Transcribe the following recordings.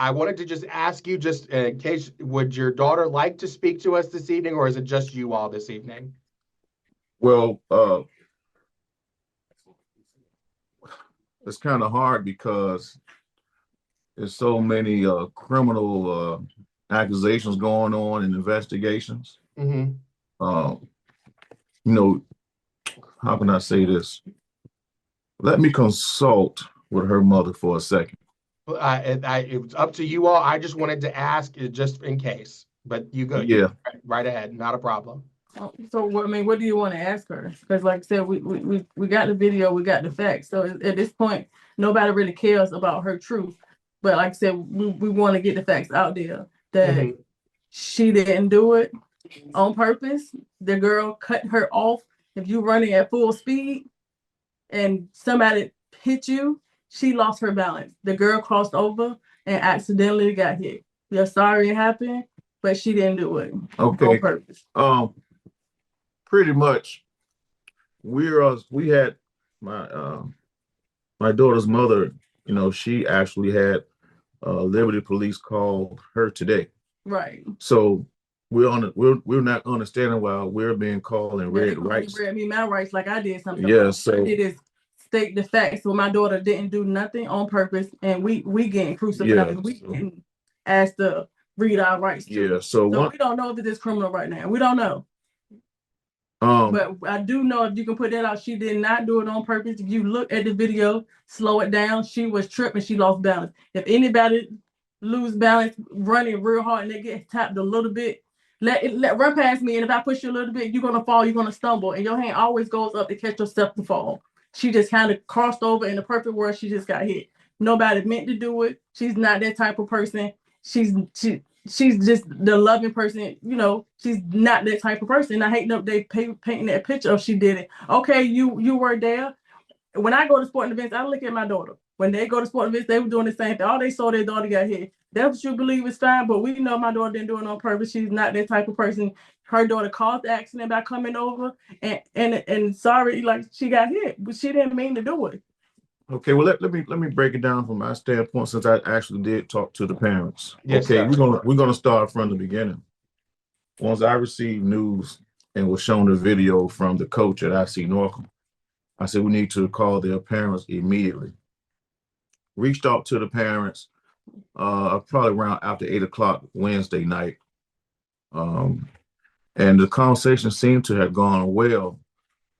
I wanted to just ask you, just in case, would your daughter like to speak to us this evening, or is it just you all this evening? Well, it's kind of hard because there's so many criminal accusations going on and investigations. Mm-hmm. Um, you know, how can I say this? Let me consult with her mother for a second. It was up to you all. I just wanted to ask just in case, but you Yeah, right ahead, not a problem. So, I mean, what do you want to ask her? Because, like I said, we got the video, we got the facts. So at this point, nobody really cares about her truth. But like I said, we want to get the facts out there that Mhm. she didn't do it on purpose. The girl cut her off. If you running at full speed and somebody hit you, she lost her balance. The girl crossed over and accidentally got hit. We are sorry it happened, but she didn't do it on okay. purpose. Pretty much we had my my daughter's mother, she actually had Liberty Police call her today. Right. So we're not understanding why we're being called and Yeah, they read rights. read me my rights like I did something. Yeah, What so I did is state the facts. So my daughter didn't do nothing on purpose, and we getting crucified. yeah, And we getting asked to read our rights too. yeah. So we don't know if it is criminal right now. We don't know. But I do know, if you can put that out, she did not do it on purpose. If you look at the video, slow it down, she was tripping, she lost balance. If anybody lose balance running real hard and they get tapped a little bit, let run past me. And if I push you a little bit, you're gonna fall, you're gonna stumble, and your hand always goes up to catch yourself to fall. She just kind of crossed over. In the perfect world, she just got hit. Nobody meant to do it. She's not that type of person. She's just the loving person. She's not that type of person. I hate that they painting that picture of she did it. Okay, you were there. When I go to sporting events, I look at my daughter. When they go to sporting events, they were doing the same thing. All they saw their daughter got hit. That's what you believe is fine, but we know my daughter didn't do it on purpose. She's not that type of person. Her daughter caused the accident by coming over, and sorry, like, she got hit, but she didn't mean to do it. Okay, well let me break it down from my standpoint, since I actually did talk to the parents. Yes, Okay, sir. we're gonna start from the beginning. Once I received news and was shown a video from the coach at IC Norcom, I said we need to call their parents immediately. Reached out to the parents probably around after 8 o'clock Wednesday night. And the conversation seemed to have gone well.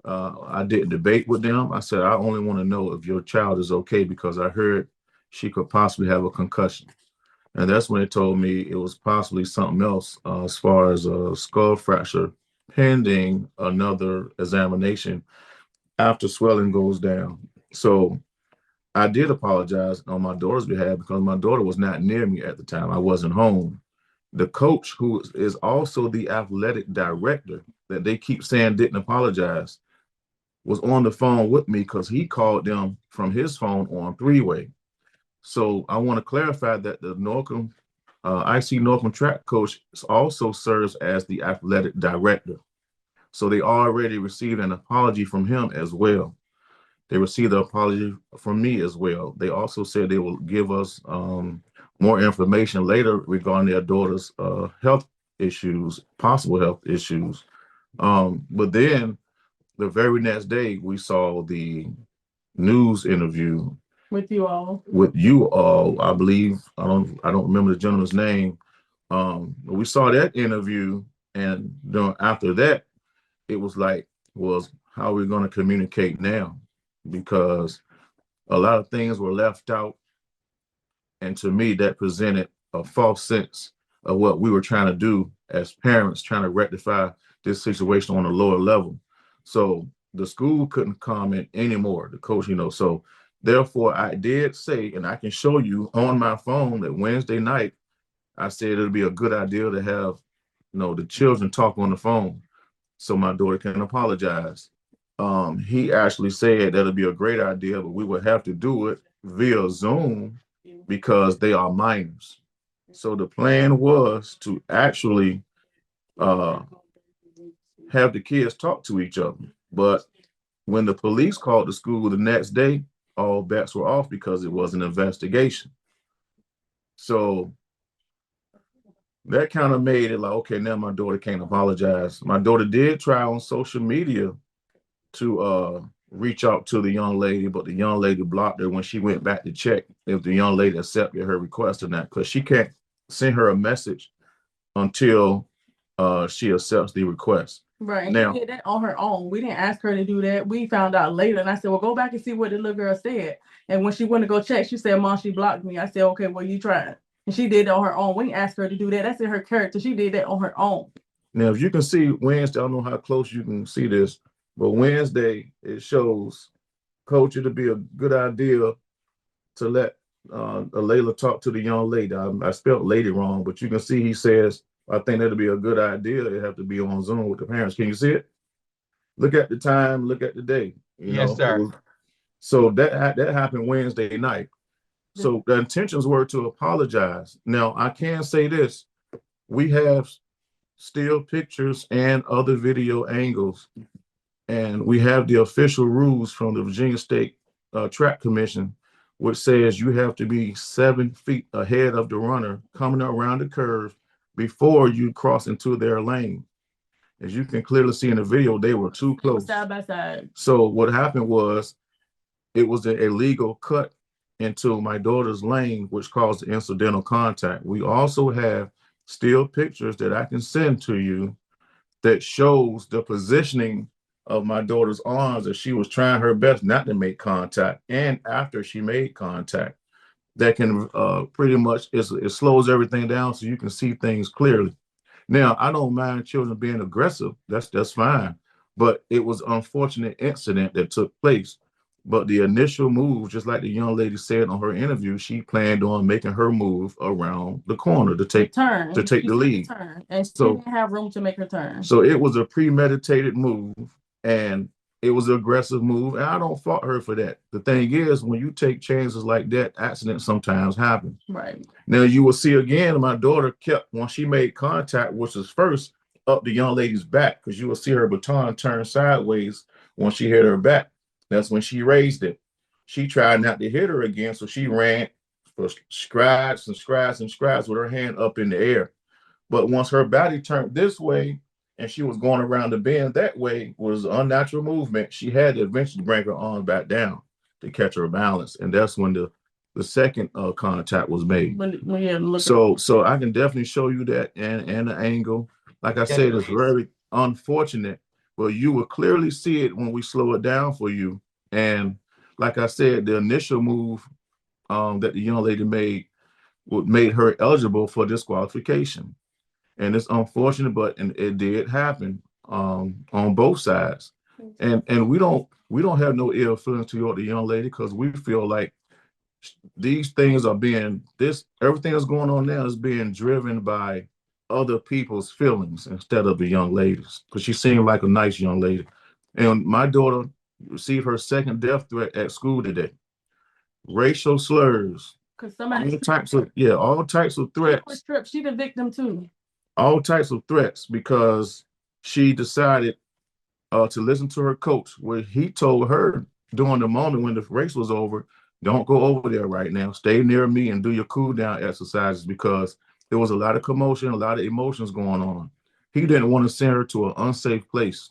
I didn't debate with them. I said, I only want to know if your child is okay because I heard she could possibly have a concussion. And that's when they told me it was possibly something else, as far as a skull fracture pending another examination after swelling goes down. So I did apologize on my daughter's behalf because my daughter was not near me at the time. I wasn't home. The coach, who is also the athletic director that they keep saying didn't apologize, was on the phone with me because he called them from his phone on three-way. So I want to clarify that the Norcom, IC Norcom track coach also serves as the athletic director. So they already received an apology from him as well. They received an apology from me as well. They also said they will give us more information later regarding their daughter's health issues, possible health issues. But then the very next day, we saw the news interview With you all. with you all. I believe I don't remember the gentleman's name. But we saw that interview, and after that, it was like, how are we going to communicate now? Because a lot of things were left out, and to me, that presented a false sense of what we were trying to do as parents, trying to rectify this situation on a lower level. So the school couldn't comment anymore, the coach, so therefore I did say, and I can show you on my phone, that Wednesday night, I said it'd be a good idea to have, the children talk on the phone so my daughter can apologize. He actually said that'd be a great idea, but we would have to do it via Zoom because they are minors. So the plan was to actually have the kids talk to each other. But when the police called the school the next day, all bets were off because it was an investigation. So that kind of made it like, okay, now my daughter can't apologize. My daughter did try on social media to reach out to the young lady, but the young lady blocked her when she went back to check if the young lady accepted her request or not, because she can't send her a message until she accepts the request. Right. Now, she did that on her own. We didn't ask her to do that. We found out later. And I said, well, go back and see what the little girl said. And when she went to go check, she said, Mom, she blocked me. I said, okay, well, you tried. And she did it on her own. We didn't ask her to do that. That's in her character. She did that on her own. Now, if you can see Wednesday, I don't know how close you can see this, but Wednesday, it shows Coach, it'd be a good idea to let Layla talk to the young lady. I spelled lady wrong, but you can see he says, I think that'd be a good idea. It'd have to be on Zoom with the parents. Can you see it? Look at the time, look at the day. Yes, sir. So that happened Wednesday night. So the intentions were to apologize. Now, I can say this. We have still pictures and other video angles, and we have the official rules from the Virginia State Track Commission, which says you have to be 7 feet ahead of the runner coming around the curve before you cross into their lane. As you can clearly see in the video, they were too close. Side by side. So what happened was it was an illegal cut into my daughter's lane, which caused the incidental contact. We also have still pictures that I can send to you that shows the positioning of my daughter's arms as she was trying her best not to make contact, and after she made contact. That can pretty much, it slows everything down so you can see things clearly. Now, I don't mind children being aggressive. That's fine. But it was an unfortunate incident that took place. But the initial move, just like the young lady said on her interview, she planned on making her move around the corner to take the lead. And she didn't have room to make her turn. So it was a premeditated move, and it was an aggressive move, and I don't fault her for that. The thing is, when you take chances like that, accidents sometimes happen. Right. Now, you will see again, my daughter kept, when she made contact, which was first up the young lady's back, because you will see her baton turn sideways when she hit her back. That's when she raised it. She tried not to hit her again, so she ran for strides and strides and strides with her hand up in the air. But once her body turned this way, and she was going around the bend that way, was an unnatural movement. She had to eventually bring her arm back down to catch her balance. And that's when the second contact was made. So I can definitely show you that and the angle. Like I said, it's very unfortunate, but you will clearly see it when we slow it down for you. And like I said, the initial move that the young lady made her eligible for disqualification. And it's unfortunate, but it did happen on both sides. And we don't have no ill feelings toward the young lady, because we feel like these things are everything that's going on now is being driven by other people's feelings instead of the young ladies, because she seemed like a nice young lady. And my daughter received her second death threat at school today. Racial slurs. All types of threats. She the victim too. All types of threats, because she decided to listen to her coach, where he told her during the moment when the race was over, don't go over there right now. Stay near me and do your cool down exercises, because there was a lot of commotion, a lot of emotions going on. He didn't want to send her to an unsafe place,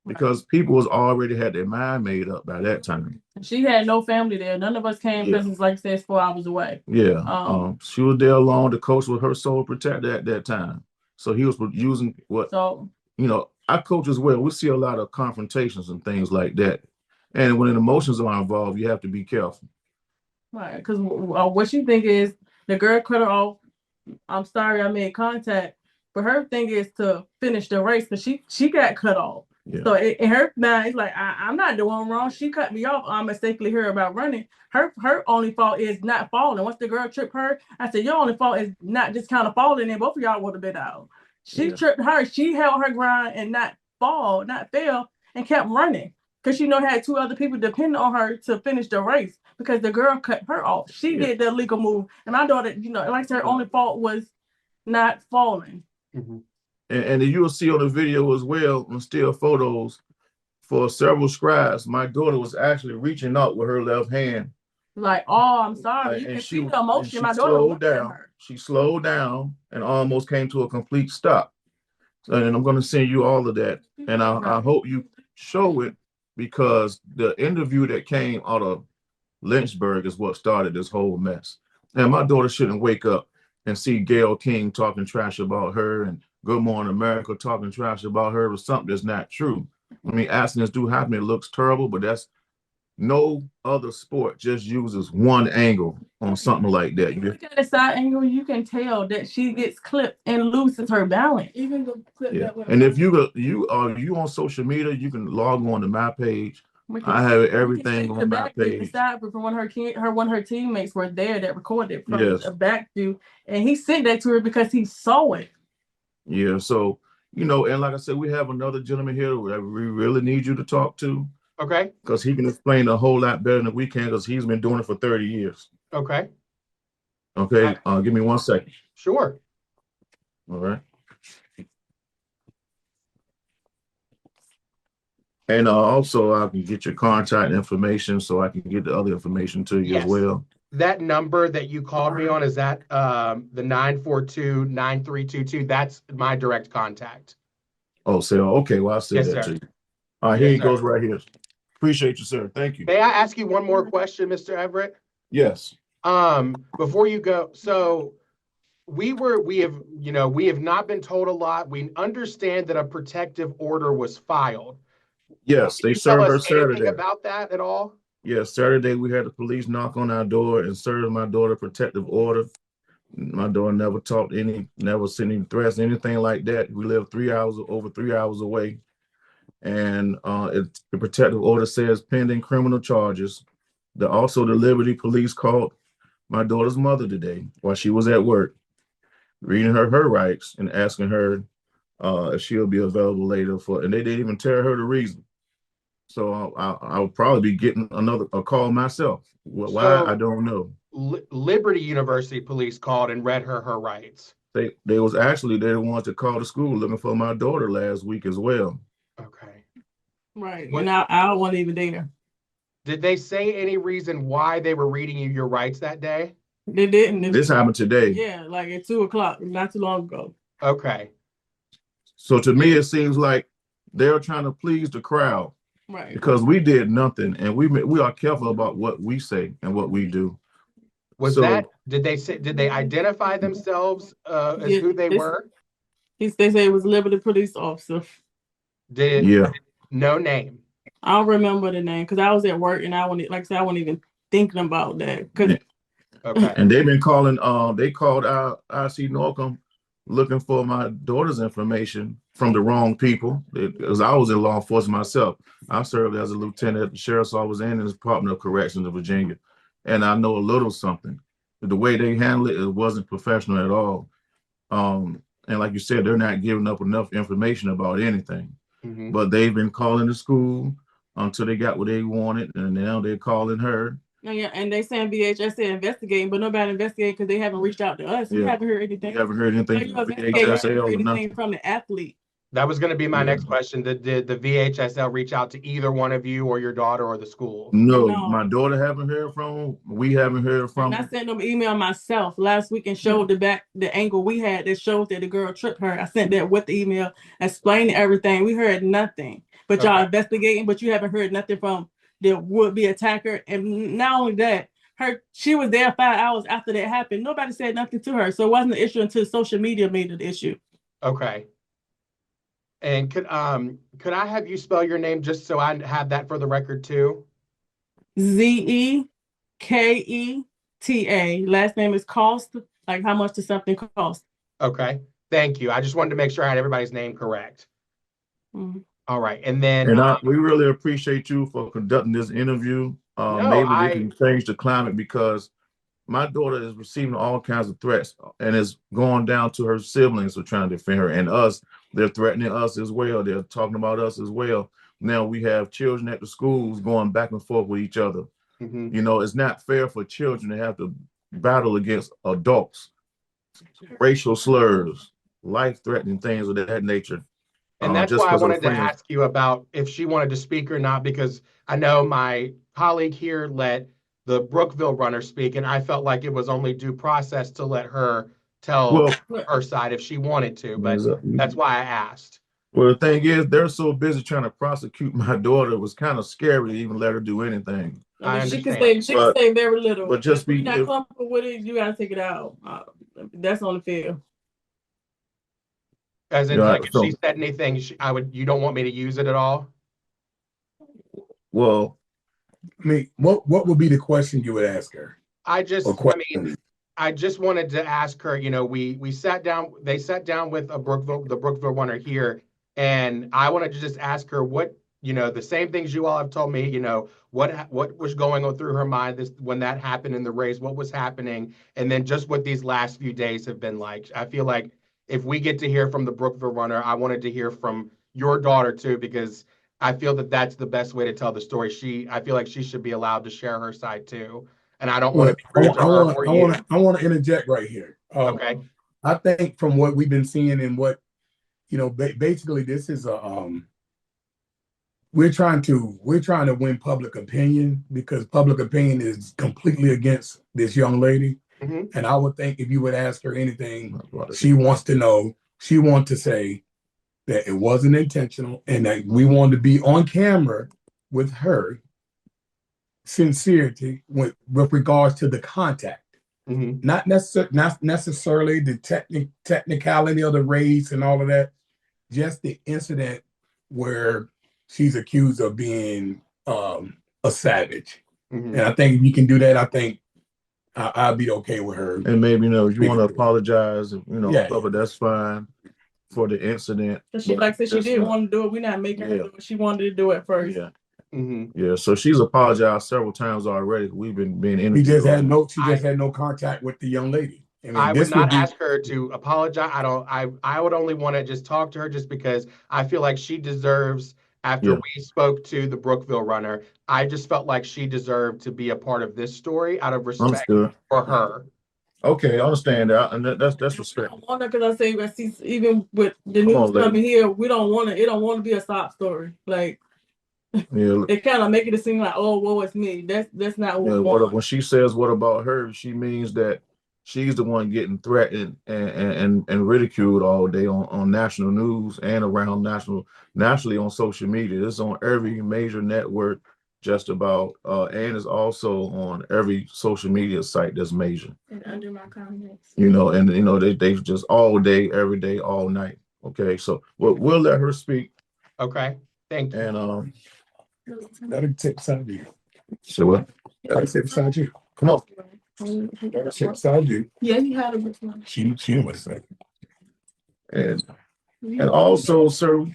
because people was already had their mind made up by that time. She had no family there. None of us came because it's like I said, it's 4 hours away. Yeah. She was there alone. The coach was her sole protector at that time. So he was using our coach as well. We see a lot of confrontations and things like that. And when emotions are involved, you have to be careful. Right. Because what you think is the girl cut her off. I'm sorry I made contact. But her thing is to finish the race, because she got cut off. Yeah. So in her mind, it's like, I'm not doing wrong. She cut me off. I mistakenly heard about running. Her only fault is not falling. Once the girl tripped her, I said, your only fault is not just kind of falling, and both of y'all would have been out. She tripped her. She held her ground and not fail, and kept running, because she had 2 other people depending on her to finish the race, because the girl cut her off. She did the illegal move. And my daughter, like I said, her only fault was not falling. Mm-hmm. And you'll see on the video as well, and still photos, for several strides, my daughter was actually reaching out with her left hand Like, oh, I'm sorry. You and can she see the emotion. she My daughter slowed looked at down. her. She slowed down and almost came to a complete stop. And I'm going to send you all of that, and I hope you show it, because the interview that came out of Lynchburg is what started this whole mess. And my daughter shouldn't wake up and see Gayle King talking trash about her and Good Morning America talking trash about her or something that's not true. I mean, accidents do happen. It looks terrible, but that's no other sport just uses one angle on something like that. If you look at the side angle, you can tell that she gets clipped and loses her balance. Even the clip that And if you on social media, you can log on to my page. I have everything on my page. The side from one of her teammates were there that recorded from a back view, and he sent that to her because he saw it. Yeah, so and like I said, we have another gentleman here that we really need you to talk to. Okay. Because he can explain a whole lot better than we can, because he's been doing it for 30 years. Okay. Okay. Give me 1 second. Sure. All right. And also, I can get your contact information so I can get the other information to you as well. That number that you called me on, is that the 942-9322? That's my direct contact. Oh, okay. Well, I'll send that to you. All right, here he goes right here. Appreciate you, sir. Thank you. May I ask you one more question, Mr. Everett? Yes. Before you go, so we have not been told a lot. We understand that a protective order was filed. Yes, they served her Saturday. About that at all? Yes, Saturday we had the police knock on our door and serve my daughter a protective order. My daughter never never sent any threats, anything like that. We live over 3 hours away. And the protective order says pending criminal charges. Also, the Liberty Police called my daughter's mother today while she was at work, reading her rights and asking her if she'll be available later and they didn't even tell her the reason. So I'll probably be getting a call myself. Why, I don't know. Liberty University police called and read her rights. They the ones that called the school looking for my daughter last week as well. Okay. Right. And I wasn't even there. Did they say any reason why they were reading you your rights that day? They didn't. This happened today. Yeah, like at 2:00, not too long ago. Okay. So to me, it seems like they're trying to please the crowd. Right. Because we did nothing, and we are careful about what we say and what we do. Did they identify themselves as who they were? They say it was Liberty police officer. No name. I don't remember the name because I was at work and I wasn't even thinking about that. Okay. And they've been calling. They called our IC Norcom looking for my daughter's information from the wrong people. Because I was in law enforcement myself. I served as a lieutenant at the sheriff's office and in the Department of Corrections of Virginia, and I know a little something. The way they handle it wasn't professional at all. And like you said, they're not giving up enough information about anything. Mm-hmm. But they've been calling the school until they got what they wanted, and now they're calling her. Yeah, and they saying VHS investigating, but nobody investigating because they haven't reached out to us. We haven't heard anything. You haven't heard anything from VHSL from the athlete. That was going to be my next question. Did the VHSL reach out to either one of you or your daughter or the school? No, my daughter haven't heard from them. We haven't heard from them. I sent them an email myself last week and showed the angle we had that shows that the girl tripped her. I sent that with the email, explaining everything. We heard nothing. But y'all investigating, but you haven't heard nothing from the would-be attacker. And not only that, she was there 5 hours after that happened. Nobody said nothing to her. So it wasn't an issue until social media made it an issue. Okay. And could I have you spell your name just so I have that for the record too? Zeketa. Last name is Cost, like how much does something cost? Okay. Thank you. I just wanted to make sure I had everybody's name correct. Mm-hmm. All right. And then we really appreciate you for conducting this interview. Maybe we can change the climate, because my daughter is receiving all kinds of threats and is going down to her siblings who are trying to defend her, and us. They're threatening us as well. They're talking about us as well. Now we have children at the schools going back and forth with each other. Mm-hmm. It's not fair for children to have to battle against adults, racial slurs, life-threatening things of that nature. And that's why I wanted to ask you about if she wanted to speak or not, because I know my colleague here let the Brookville runner speak, and I felt like it was only due process to let her tell Well, her side if she wanted to, but is that's why I asked. well, the thing is, they're so busy trying to prosecute my daughter. It was kind of scary to even let her do anything. I she can understand. say very little. But just if you're not comfortable with it, you gotta take it out. That's only fair. As in, Yeah, like, if she said anything, you don't want me to use it at all? well, I mean, what would be the question you would ask her? I just wanted to ask her, you know, we sat down, they sat down with the Brookville runner here, and I wanted to just ask her what, you know, the same things you all have told me, you know, what was going on through her mind when that happened in the race, what was happening, and then just what these last few days have been like. I feel like if we get to hear from the Brookville runner, I wanted to hear from your daughter too, because I feel that that's the best way to tell the story. I feel like she should be allowed to share her side too. And I don't want to be rude to her or you. I want to interject right here. Okay. I think from what we've been seeing and what, you know, basically this is we're trying to win public opinion because public opinion is completely against this young lady. Mm-hmm. And I would think if you would ask her anything, she wants to know, she wants to say that it wasn't intentional and that we wanted to be on camera with her sincerity with regards to the contact. Mm-hmm. Not necessarily the technicality of the race and all of that, just the incident where she's accused of being a savage. Mm-hmm. And I think if you can do that, I think I'll be okay with her. And maybe, you know, if you want to apologize, you know, Yeah. but that's fine for the incident. She said she didn't want to do it. We're not making her do it. She wanted to do it first. Yeah. Mm-hmm. Yeah, so she's apologized several times already. We've been being interviewed. She just had no contact with the young lady. I mean, I would not ask her to apologize. I would only want to just talk to her just because I feel like she deserves, after we spoke to the Brookville runner, I just felt like she deserved to be a part of this story out of respect for her. Okay, I understand that, and that's respect. I wonder because I see even with the news coming here, we don't want to. It don't want to be a sob story. Like, yeah, it kind of making it seem like, oh, well, it's me. That's not what we want. When she says what about her, she means that she's the one getting threatened and ridiculed all day on national news and around nationally on social media. It's on every major network just about, and it's also on every social media site that's major. And under my comments. You know, and you know, they just all day, every day, all night. Okay, so we'll let her speak. Okay, thank you. And that'll sit beside you. So what? That'll sit beside you. Come on. That'll sit beside you. Yeah, you had a good one. She knew what to say. And also, sir,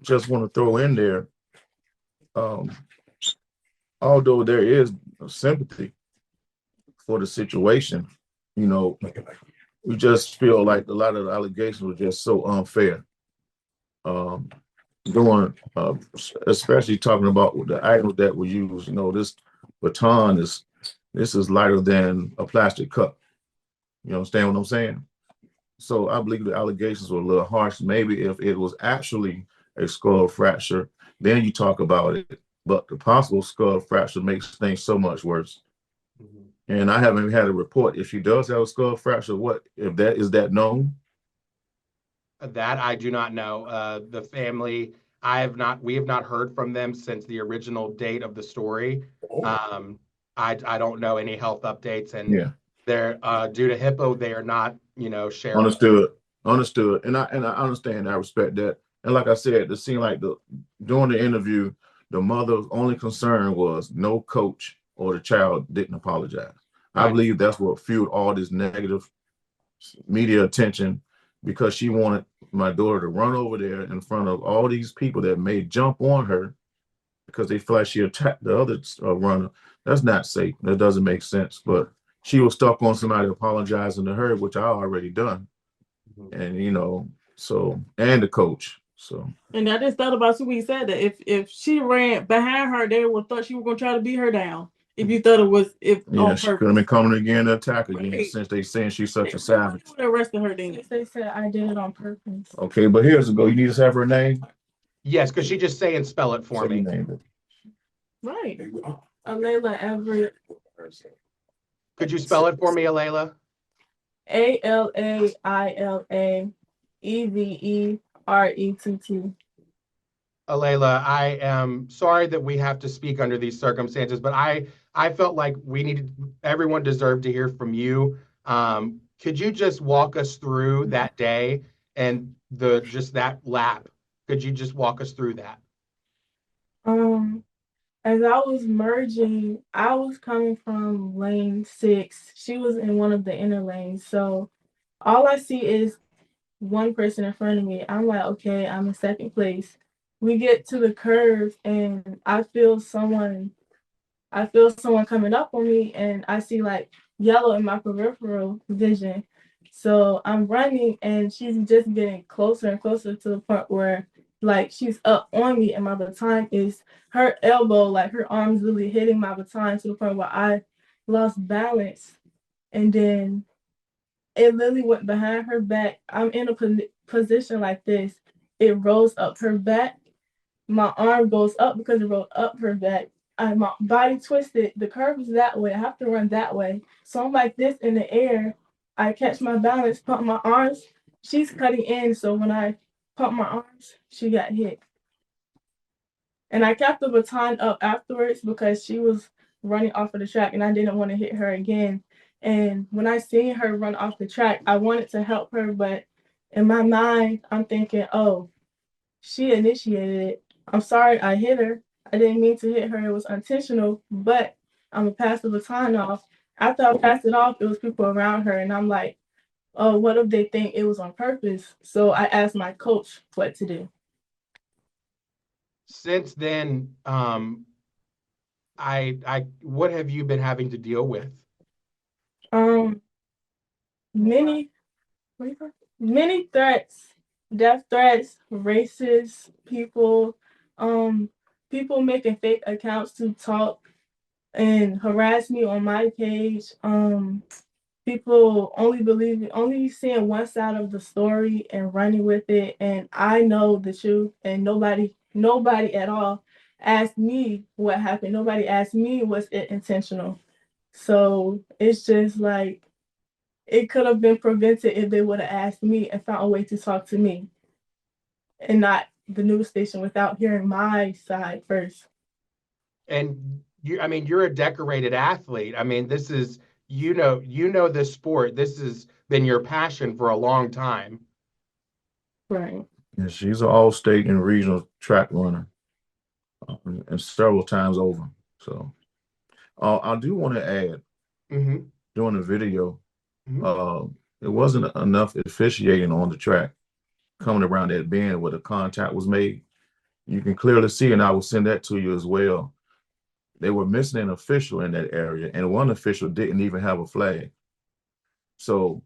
just want to throw in there, although there is sympathy for the situation, you know, we just feel like a lot of the allegations were just so unfair. Especially talking about the items that were used, you know, this baton is lighter than a plastic cup. You understand what I'm saying? So I believe the allegations were a little harsh. Maybe if it was actually a skull fracture, then you talk about it. But the possible skull fracture makes things so much worse. Mm-hmm. And I haven't had a report. If she does have a skull fracture, what if that is that known? That I do not know. The family, we have not heard from them since the original date of the story. I don't know any health updates, and they're due to HIPAA, they are not, you know, sharing. Understood. And I understand. I respect that. And like I said, it seemed like during the interview, the mother's only concern was no coach or the child didn't apologize. Right. I believe that's what fueled all this negative media attention, because she wanted my daughter to run over there in front of all these people that may jump on her because they feel like she attacked the other runner. That's not safe. That doesn't make sense. But she was stuck on somebody apologizing to her, which I already done. Mm-hmm. And, you know, and the coach. So. And I just thought about what he said, that if she ran behind her, they would thought she was going to try to beat her down. If you thought it was, she could have been coming again to attack again, since they saying she's such a savage. They arrested her then. They said I did it on purpose. Okay, but here's a go. You need to have her name. Yes, because she just say and spell it for me. Right. Alayla Everett. Could you spell it for me, Alayla? ALAILAEVERETT. Alayla, I am sorry that we have to speak under these circumstances, but I felt like everyone deserved to hear from you. Could you just walk us through that day and just that lap? Could you just walk us through that? As I was merging, I was coming from lane 6. She was in one of the inner lanes. So all I see is one person in front of me. I'm like, okay, I'm in second place. We get to the curve and I feel someone coming up on me, and I see like yellow in my peripheral vision. So I'm running and she's just getting closer and closer to the point where like she's up on me, and my baton is her elbow, like her arm's really hitting my baton to the point where I lost balance. And then it literally went behind her back. I'm in a position like this. It rolls up her back. My arm goes up because it rolled up her back. My body twisted. The curve is that way. I have to run that way. So I'm like this in the air. I catch my balance, pump my arms. She's cutting in. So when I pump my arms, she got hit. And I kept the baton up afterwards because she was running off of the track and I didn't want to hit her again. And when I seen her run off the track, I wanted to help her, but in my mind, I'm thinking, oh, she initiated it. I'm sorry I hit her. I didn't mean to hit her. It was intentional, but I'm going to pass the baton off. After I passed it off, it was people around her, and I'm like, oh, what if they think it was on purpose? So I asked my coach what to do. Since then, what have you been having to deal with? Many threats, death threats, racist people, people making fake accounts to talk and harass me on my page. People only seeing one side of the story and running with it. And I know the truth, and nobody at all asked me what happened. Nobody asked me, was it intentional? So it's just like, it could have been prevented if they would have asked me and found a way to talk to me and not the news station without hearing my side first. And you're a decorated athlete. I mean, this is, you know this sport. This has been your passion for a long time. Right. And she's an all-state and regional track runner, and several times over. So I do want to add, during the video, it wasn't enough officiating on the track coming around that bend where the contact was made. You can clearly see, and I will send that to you as well. They were missing an official in that area, and one official didn't even have a flag. So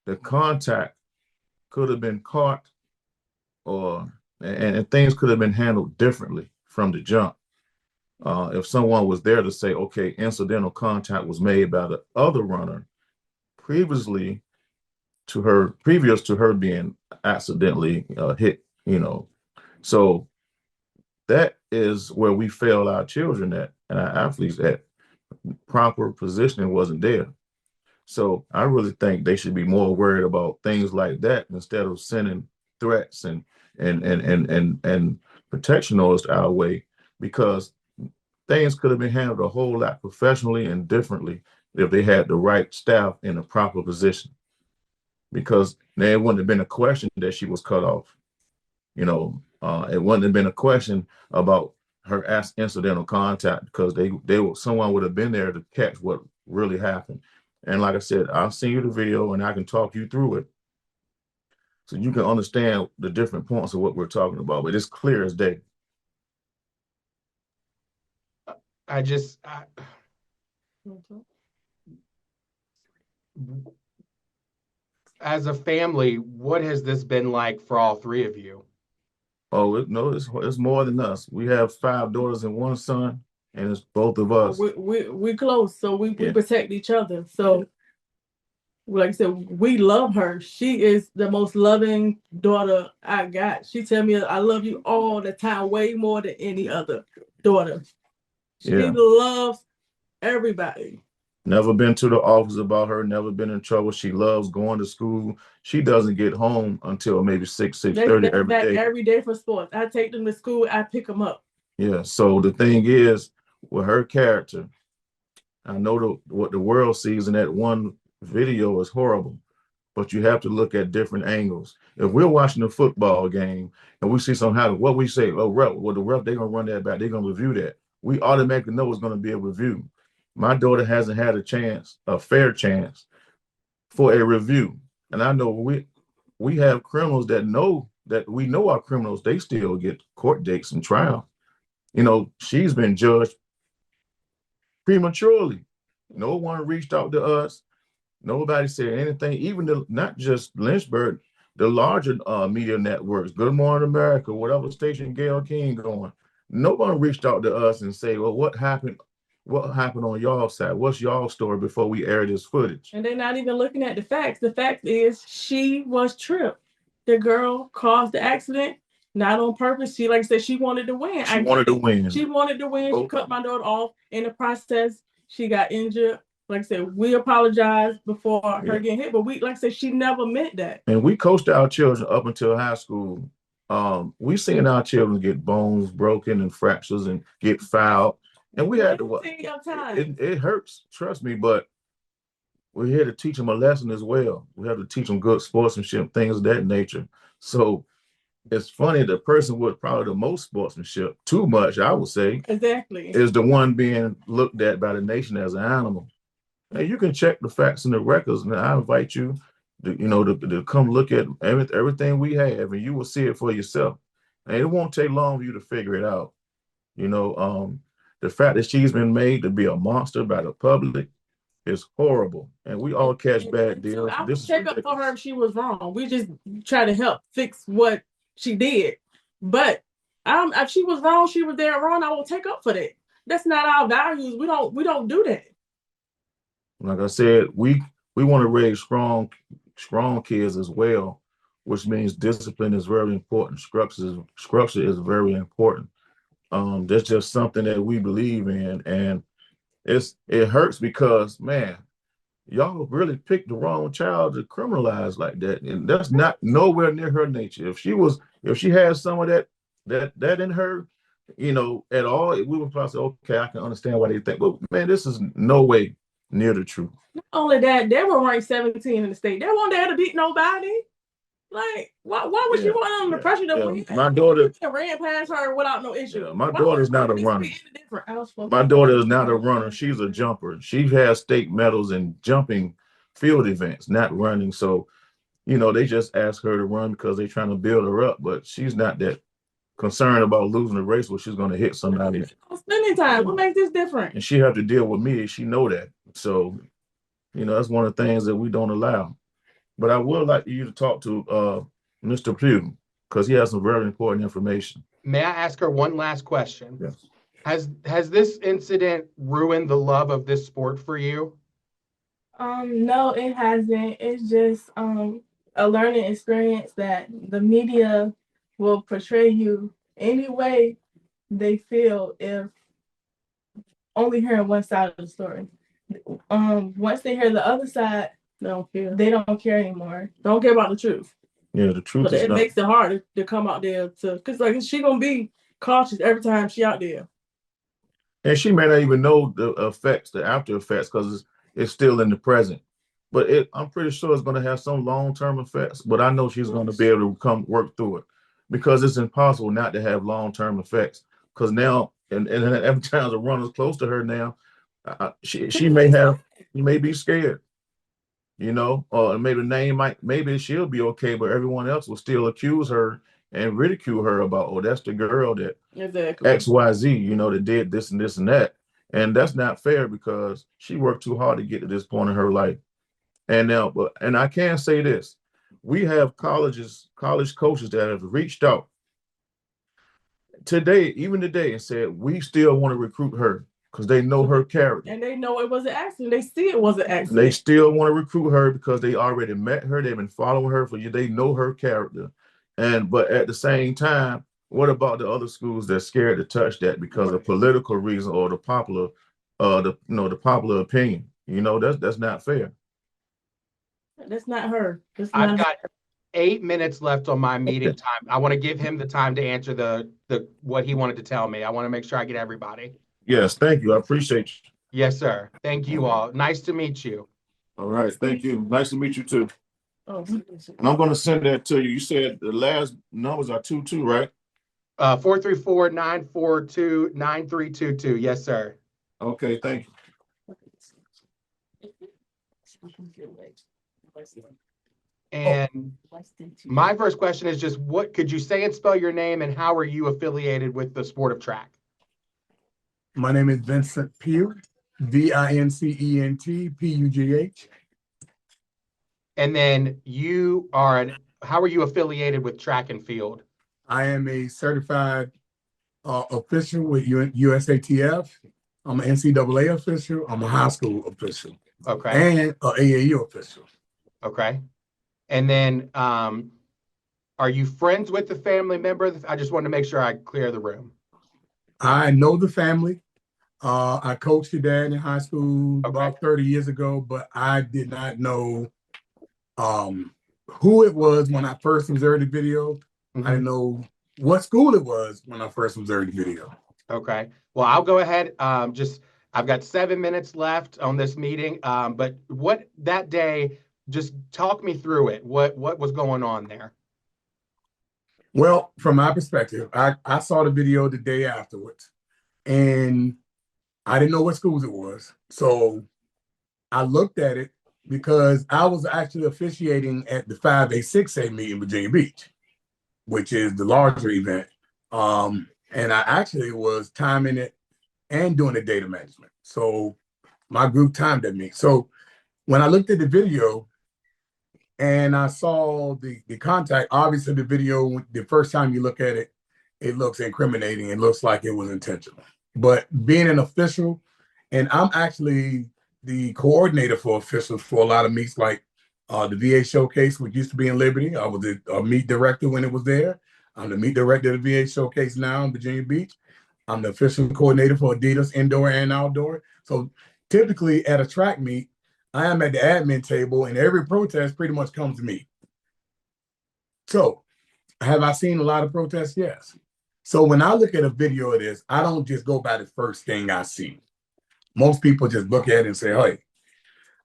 the contact could have been caught, and things could have been handled differently from the jump. If someone was there to say, okay, incidental contact was made by the other runner previous to her being accidentally hit, So that is where we fail our children at and our athletes at. Proper positioning wasn't there. So I really think they should be more worried about things like that instead of sending threats and protection orders our way, because things could have been handled a whole lot professionally and differently if they had the right staff in a proper position. Because there wouldn't have been a question that she was cut off. It wouldn't have been a question about her incidental contact, because someone would have been there to catch what really happened. And like I said, I'll send you the video and I can talk you through it so you can understand the different points of what we're talking about. But it's clear as day. As a family, what has this been like for all three of you? Oh, no, it's more than us. We have 5 daughters and 1 son, and it's both of us. We're close, so we protect each other. So, like I said, we love her. She is the most loving daughter I got. She tell me I love you all the time, way more than any other daughter. She loves everybody. Never been to the office about her, never been in trouble. She loves going to school. She doesn't get home until maybe 6:30 every day. Every day for sports. I take them to school, I pick them up. Yeah. So the thing is, with her character, I know what the world sees in that one video is horrible, but you have to look at different angles. If we're watching a football game and we see somehow what we say, oh, ref, well, the ref, they're gonna run that back, they're gonna review that. We automatically know it's gonna be a review. My daughter hasn't had a fair chance for a review. And I know we have criminals that we know are criminals, they still get court dates and trial. You know, she's been judged prematurely. No one reached out to us. Nobody said anything, even not just Lynchburg, the larger media networks, Good Morning America, whatever station Gayle King going. No one reached out to us and say, well, what happened? What happened on y'all side? What's y'all story before we air this footage? And they're not even looking at the facts. The fact is she was tripped. The girl caused the accident, not on purpose. She, like I said, she wanted to win. She wanted to win. She cut my daughter off. In the process, she got injured. Like I said, we apologized before her getting hit, but like I said, she never meant that. And we coached our children up until high school. We seen our children get bones broken and fractures and get fouled. And we had to it hurts, trust me, but we're here to teach them a lesson as well. We have to teach them good sportsmanship, things of that nature. So it's funny, the person with probably the most sportsmanship, too much, I would say, exactly, is the one being looked at by the nation as an animal. And you can check the facts and the records, and I invite you to come look at everything we have, and you will see it for yourself. And it won't take long for you to figure it out. The fact that she's been made to be a monster by the public is horrible, and we all catch bad deals. I would check up for her if she was wrong. We just try to help fix what she did. But if she was wrong, she was there wrong. I will take up for that. That's not our values. We don't do that. Like I said, we want to raise strong kids as well, which means discipline is very important. Structure is very important. That's just something that we believe in, and it hurts because, man, y'all really picked the wrong child to criminalize like that, and that's not nowhere near her nature. If she has some of that in her, at all, we would probably say, okay, I can understand why they think, but man, this is no way near the truth. Not only that, they were ranked 17 in the state. They weren't there to beat nobody. Like, why would you want them to pressure them? My daughter ran past her without no issue. Yeah, my daughter's not a runner. My daughter is not a runner. She's a jumper. She has state medals in jumping field events, not running. So, they just ask her to run because they're trying to build her up, but she's not that concerned about losing the race where she's going to hit somebody. Spending time. What makes this different? And she have to deal with me. She know that. So, that's one of the things that we don't allow. But I would like you to talk to Mr. Pugh, because he has some very important information. May I ask her one last question? Yes. Has this incident ruined the love of this sport for you? No, it hasn't. It's just a learning experience that the media will portray you any way they feel if only hearing one side of the story. Once they hear the other side, they don't care anymore. Don't care about the truth. Yeah, the truth. But it makes it harder to come out there because like she gonna be cautious every time she out there. And she may not even know the effects, the after effects, because it's still in the present. But I'm pretty sure it's going to have some long-term effects. But I know she's going to be able to come work through it, because it's impossible not to have long-term effects. Because now, and every time the runner's close to her now, she may be scared. Or maybe she'll be okay, but everyone else will still accuse her and ridicule her about, oh, that's the girl that XYZ, that did this and this and that. And that's not fair, because she worked too hard to get to this point in her life. And I can say this, we have college coaches that have reached out even today, and said, we still want to recruit her, because they know her character. And they know it was an accident. They see it was an accident. They still want to recruit her because they already met her. They've been following her for years. They know her character. But at the same time, What about the other schools that's scared to touch that because of political reason or the popular, the popular opinion? That's not fair. That's not her. That's I've not her. got 8 minutes left on my meeting time. I want to give him the time to answer the what he wanted to tell me. I want to make sure I get everybody. Yes, thank you. I appreciate you. Yes, sir. Thank you all. Nice to meet you. All right, thank you. Nice to meet you too. Oh, And I'm going to send that to you. You said the last numbers are 22, right? 434-942-9322. Yes, sir. Okay, thank you. And my first question is just what could you say and spell your name and how are you affiliated with the sport of track? My name is Vincent Pugh, Vincent Pugh. And then how are you affiliated with track and field? I am a certified official with USATF. I'm an NCAA official. I'm a high school official. Okay. And an AAU official. Okay. And then are you friends with the family member? I just wanted to make sure I clear the room. I know the family. I coached your dad in high school about 30 years ago, but I did not know who it was when I first observed the video. Mm-hmm. I didn't know what school it was when I first observed the video. Okay. Well, I'll go ahead. I've got 7 minutes left on this meeting. But what that day, just talk me through it. What was going on there? Well, from my perspective, I saw the video the day afterwards, and I didn't know what schools it was. So I looked at it because I was actually officiating at the 5A, 6A meet in Virginia Beach, which is the larger event. And I actually was timing it and doing the data management. So my group timed at me. So when I looked at the video and I saw the contact, obviously the video, the first time you look at it, it looks incriminating. It looks like it was intentional. But being an official, and I'm actually the coordinator for officials for a lot of meets like the VA Showcase, which used to be in Liberty. I was a meet director when it was there. I'm the meet director of the VA Showcase now in Virginia Beach. I'm the official coordinator for Adidas indoor and outdoor. So typically at a track meet, I am at the admin table and every protest pretty much comes to me. So have I seen a lot of protests? Yes. So when I look at a video of this, I don't just go by the first thing I see. Most people just look at it and say, hey,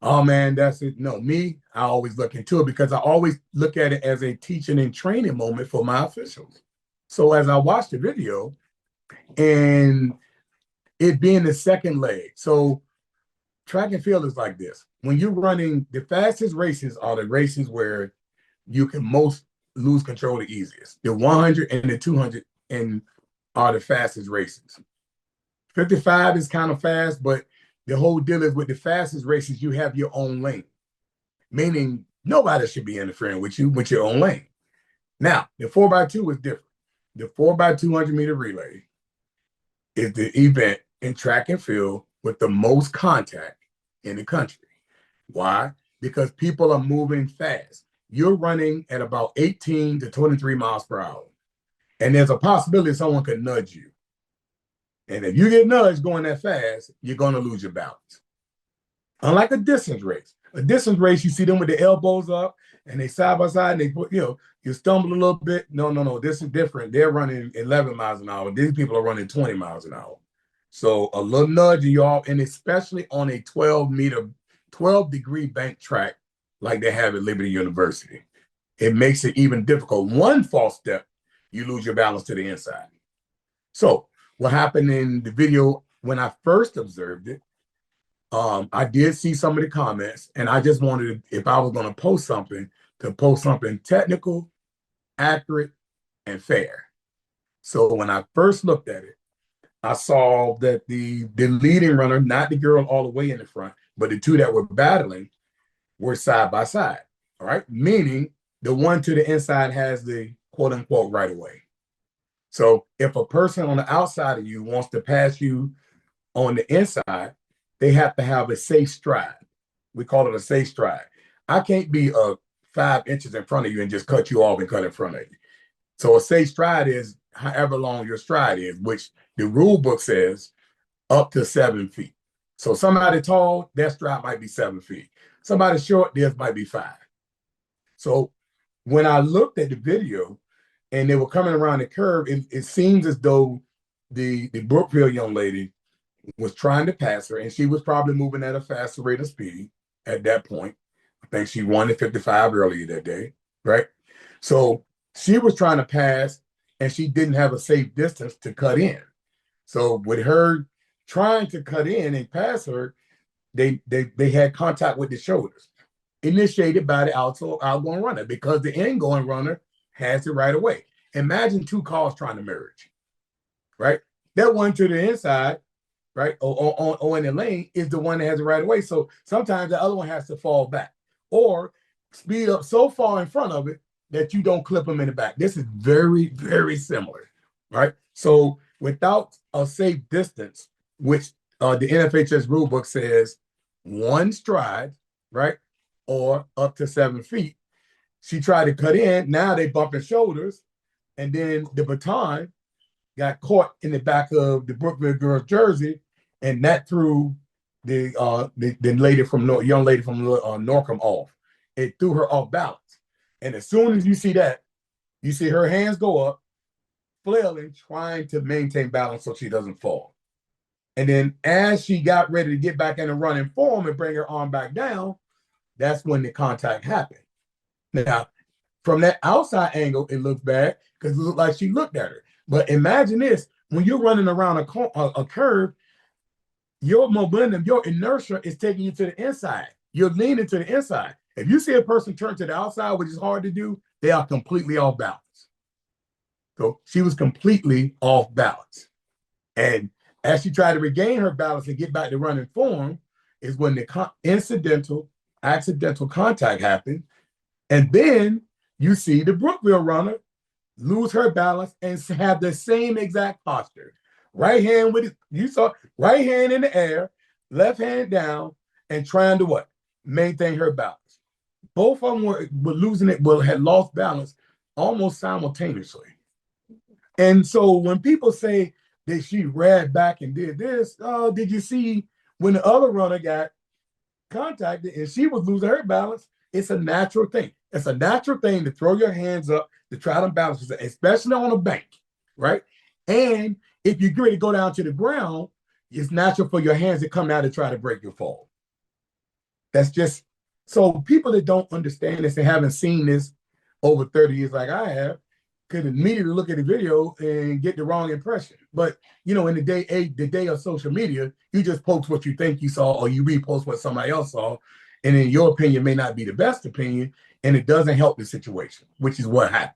oh man, that's it. No, me, I always look into it because I always look at it as a teaching and training moment for my officials. So as I watch the video and it being the second leg, so track and field is like this. When you're running, the fastest races are the races where you can most lose control the easiest. The 100 and the 200 are the fastest races. 55 is kind of fast, but the whole deal is with the fastest races, you have your own lane, meaning nobody should be interfering with you with your own lane. Now, the 4x2 is different. The 4x200 meter relay is the event in track and field with the most contact in the country. Why? Because people are moving fast. You're running at about 18 to 23 miles per hour. And there's a possibility someone could nudge you. And if you get nudged going that fast, you're going to lose your balance. Unlike a distance race. A distance race, you see them with the elbows up and they side by side and they put, you stumble a little bit. No. This is different. They're running 11 miles an hour. These people are running 20 miles an hour. So a little nudge, y'all, and especially on a 12-degree bank track like they have at Liberty University, it makes it even difficult. One false step, you lose your balance to the inside. So what happened in the video when I first observed it, I did see some of the comments, and I just wanted, if I was going to post something technical, accurate, and fair. So when I first looked at it, I saw that the leading runner, not the girl all the way in the front, but the two that were battling were side by side, all right? Meaning the one to the inside has the quote unquote right of way. So if a person on the outside of you wants to pass you on the inside, they have to have a safe stride. We call it a safe stride. I can't be 5 inches in front of you and just cut you off and cut in front of you. So a safe stride is however long your stride is, which the rule book says up to 7 feet. So somebody tall, their stride might be 7 feet. Somebody short, theirs might be 5. So when I looked at the video and they were coming around the curve, it seems as though the Brookville young lady was trying to pass her, and she was probably moving at a faster rate of speed at that point. I think she wanted 55 earlier that day, right? So she was trying to pass, and she didn't have a safe distance to cut in. So with her trying to cut in and pass her, they had contact with the shoulders, initiated by the outgoing runner, because the ingoing runner has it right away. Imagine 2 cars trying to merge, right? That one to the inside, right, or in the lane is the one that has it right away. So sometimes the other one has to fall back or speed up so far in front of it that you don't clip them in the back. This is very, very similar, right? So without a safe distance, which the NFHS rulebook says 1 stride, right, or up to 7 feet, she tried to cut in. Now they bumping shoulders, and then the baton got caught in the back of the Brookville girl's jersey, and that threw the lady from young lady from Norcom off. It threw her off balance. And as soon as you see that, you see her hands go up, flailing, trying to maintain balance so she doesn't fall. And then as she got ready to get back in a running form and bring her arm back down, that's when the contact happened. Now, from that outside angle, it looks bad because it looked like she looked at her. But imagine this, when you're running around a curve, your momentum, your inertia is taking you to the inside. You're leaning to the inside. If you see a person turn to the outside, which is hard to do, they are completely off balance. So she was completely off balance. And as she tried to regain her balance and get back to running form is when the accidental contact happened. And then you see the Brookville runner lose her balance and have the same exact posture. Right hand right hand in the air, left hand down, and trying to what? Maintain her balance. Both of them were losing it, had lost balance almost simultaneously. And so when people say that she ran back and did this, did you see when the other runner got contacted and she was losing her balance? It's a natural thing. It's a natural thing to throw your hands up to try to balance, especially on a bank, right? And if you're ready to go down to the ground, it's natural for your hands to come down to try to break your fall. That's just, so people that don't understand this and haven't seen this over 30 years like I have, could immediately look at the video and get the wrong impression. But, in the day of social media, you just post what you think you saw or you repost what somebody else saw. And in your opinion may not be the best opinion, and it doesn't help the situation, which is what happened.